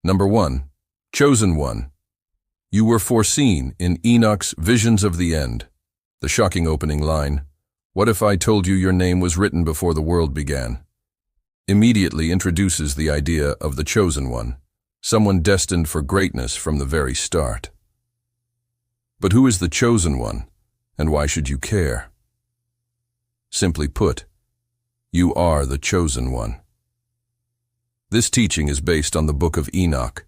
Number 1. Chosen One. You were foreseen in Enoch's Visions of the End. The shocking opening line, "What if I told you your name was written before the world began?" immediately introduces the idea of the chosen one, someone destined for greatness from the very start. But who is the chosen one, and why should you care? Simply put, you are the chosen one. This teaching is based on the Book of Enoch,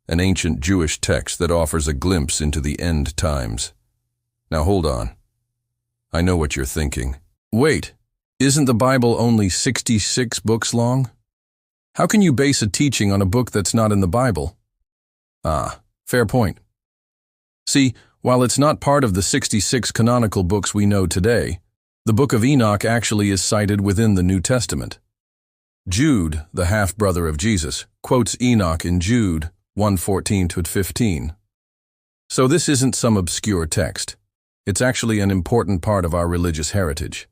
an ancient Jewish text that offers a glimpse into the end times. Now hold on. I know what you're thinking. Wait, isn't the Bible only 66 books long? How can you base a teaching on a book that's not in the Bible? Fair point. See, while it's not part of the 66 canonical books we know today, the Book of Enoch actually is cited within the New Testament. Jude, the half-brother of Jesus, quotes Enoch in Jude 1:14-15. So this isn't some obscure text. It's actually an important part of our religious heritage.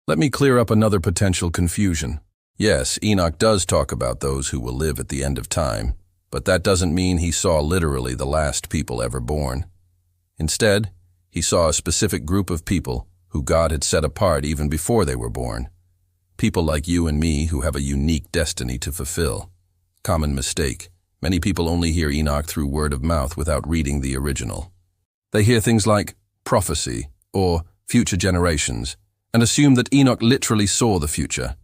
Let me clear up another potential confusion. Yes, Enoch does talk about those who will live at the end of time, but that doesn't mean he saw literally the last people ever born. Instead, he saw a specific group of people who God had set apart even before they were born. People like you and me who have a unique destiny to fulfill. Common mistake. Many people only hear Enoch through word of mouth without reading the original. They hear things like prophecy or future generations and assume that Enoch literally saw the future.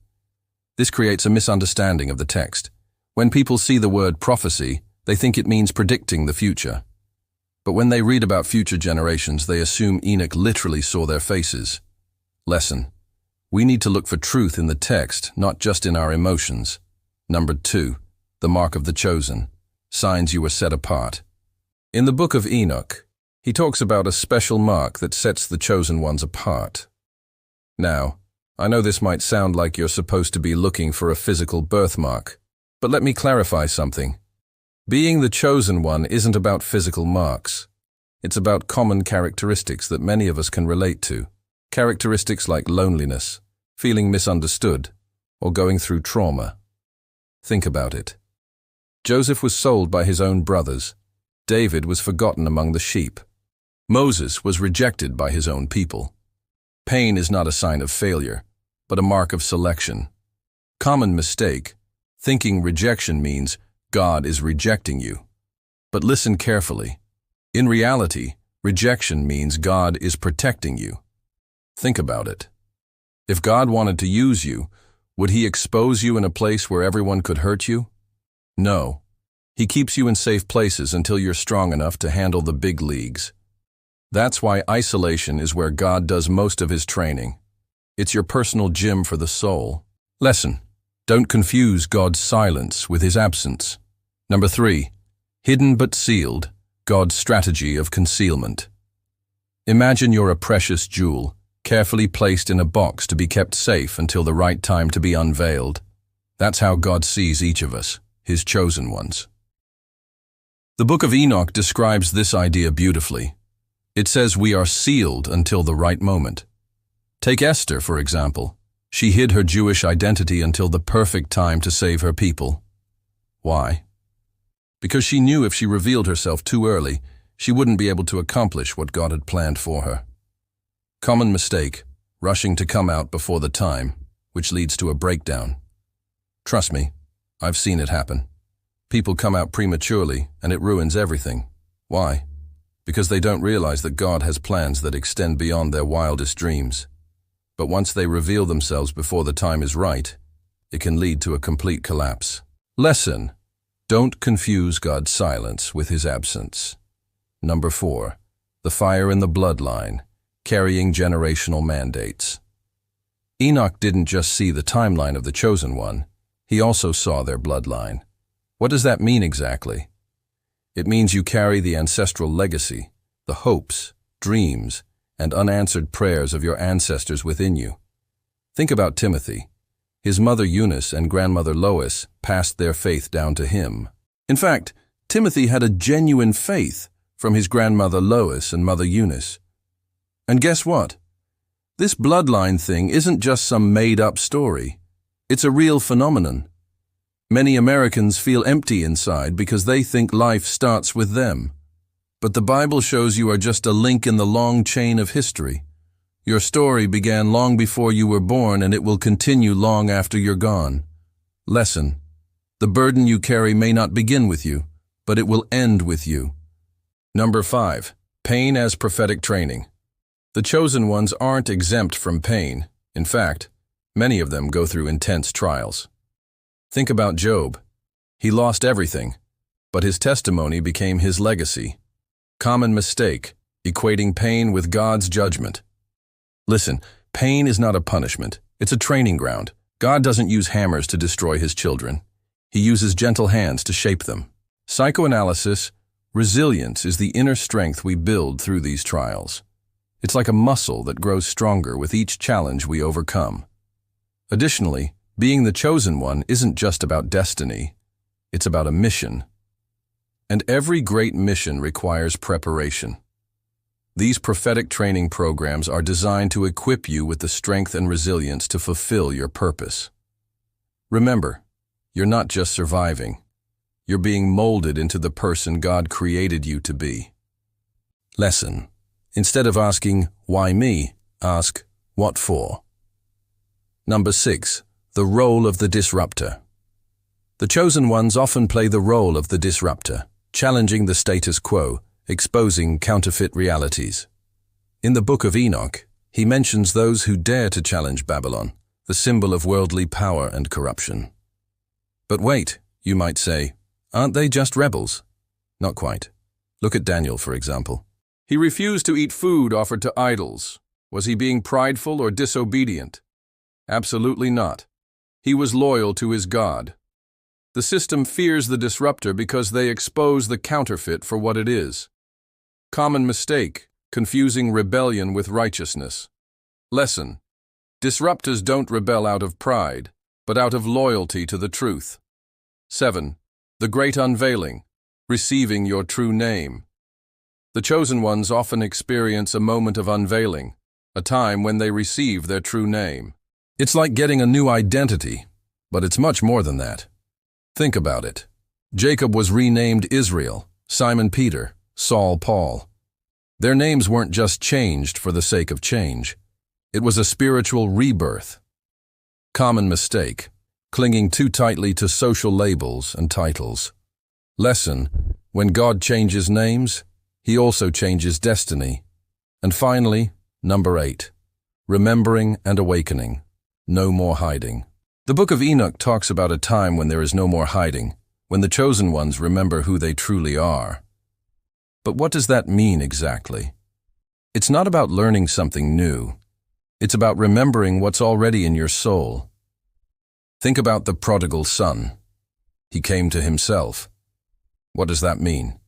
This creates a misunderstanding of the text. When people see the word prophecy, they think it means predicting the future. But when they read about future generations, they assume Enoch literally saw their faces. Lesson: we need to look for truth in the text, not just in our emotions. Number 2, the mark of the chosen. Signs you were set apart. In the Book of Enoch, he talks about a special mark that sets the chosen ones apart. Now, I know this might sound like you're supposed to be looking for a physical birthmark, but let me clarify something. Being the chosen one isn't about physical marks. It's about common characteristics that many of us can relate to. Characteristics like loneliness, feeling misunderstood, or going through trauma. Think about it. Joseph was sold by his own brothers. David was forgotten among the sheep. Moses was rejected by his own people. Pain is not a sign of failure, but a mark of selection. Common mistake: thinking rejection means God is rejecting you. But listen carefully. In reality, rejection means God is protecting you. Think about it. If God wanted to use you, would he expose you in a place where everyone could hurt you? No. He keeps you in safe places until you're strong enough to handle the big leagues. That's why isolation is where God does most of his training. It's your personal gym for the soul. Lesson: don't confuse God's silence with his absence. Number 3, hidden but sealed, God's strategy of concealment. Imagine you're a precious jewel, carefully placed in a box to be kept safe until the right time to be unveiled. That's how God sees each of us, his chosen ones. The Book of Enoch describes this idea beautifully. It says we are sealed until the right moment. Take Esther, for example. She hid her Jewish identity until the perfect time to save her people. Why? Because she knew if she revealed herself too early, she wouldn't be able to accomplish what God had planned for her. Common mistake: rushing to come out before the time, which leads to a breakdown. Trust me, I've seen it happen. People come out prematurely, and it ruins everything. Why? Because they don't realize that God has plans that extend beyond their wildest dreams. But once they reveal themselves before the time is right, it can lead to a complete collapse. Lesson: don't confuse God's silence with his absence. Number 4, the fire in the bloodline, carrying generational mandates. Enoch didn't just see the timeline of the chosen one, he also saw their bloodline. What does that mean exactly? It means you carry the ancestral legacy, the hopes, dreams, and unanswered prayers of your ancestors within you. Think about Timothy. His mother Eunice and grandmother Lois passed their faith down to him. In fact, Timothy had a genuine faith from his grandmother Lois and mother Eunice. And guess what? This bloodline thing isn't just some made-up story. It's a real phenomenon. Many Americans feel empty inside because they think life starts with them. But the Bible shows you are just a link in the long chain of history. Your story began long before you were born, and it will continue long after you're gone. Lesson: the burden you carry may not begin with you, but it will end with you. Number 5. Pain as prophetic training. The chosen ones aren't exempt from pain. In fact, many of them go through intense trials. Think about Job. He lost everything, but his testimony became his legacy. Common mistake: equating pain with God's judgment. Listen, pain is not a punishment. It's a training ground. God doesn't use hammers to destroy his children. He uses gentle hands to shape them. Psychoanalysis: resilience is the inner strength we build through these trials. It's like a muscle that grows stronger with each challenge we overcome. Additionally, being the chosen one isn't just about destiny. It's about a mission. And every great mission requires preparation. These prophetic training programs are designed to equip you with the strength and resilience to fulfill your purpose. Remember, you're not just surviving. You're being molded into the person God created you to be. Lesson: instead of asking, "Why me?" ask, "What for?" Number 6. The role of the disruptor. The chosen ones often play the role of the disruptor, challenging the status quo, exposing counterfeit realities. In the Book of Enoch, he mentions those who dare to challenge Babylon, the symbol of worldly power and corruption. But wait, you might say, aren't they just rebels? Not quite. Look at Daniel, for example. He refused to eat food offered to idols. Was he being prideful or disobedient? Absolutely not. He was loyal to his God. The system fears the disruptor because they expose the counterfeit for what it is. Common mistake: confusing rebellion with righteousness. Lesson: disruptors don't rebel out of pride, but out of loyalty to the truth. 7. The great unveiling: receiving your true name. The chosen ones often experience a moment of unveiling, a time when they receive their true name. It's like getting a new identity, but it's much more than that. Think about it. Jacob was renamed Israel, Simon Peter, Saul Paul. Their names weren't just changed for the sake of change. It was a spiritual rebirth. Common mistake: clinging too tightly to social labels and titles. Lesson: when God changes names, he also changes destiny. And finally, number 8. Remembering and awakening. No more hiding. The Book of Enoch talks about a time when there is no more hiding, when the chosen ones remember who they truly are. But what does that mean exactly? It's not about learning something new. It's about remembering what's already in your soul. Think about the prodigal son. He came to himself. What does that mean?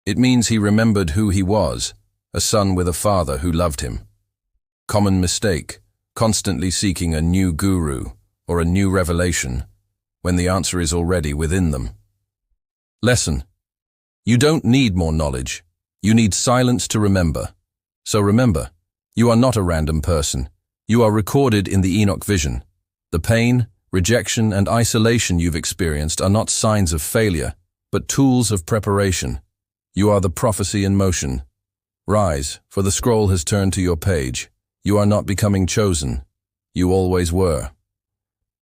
It means he remembered who he was, a son with a father who loved him. Common mistake: constantly seeking a new guru or a new revelation, when the answer is already within them. Lesson: you don't need more knowledge. You need silence to remember. So remember, you are not a random person. You are recorded in the Enoch vision. The pain, rejection, and isolation you've experienced are not signs of failure, but tools of preparation. You are the prophecy in motion. Rise, for the scroll has turned to your page. You are not becoming chosen. You always were.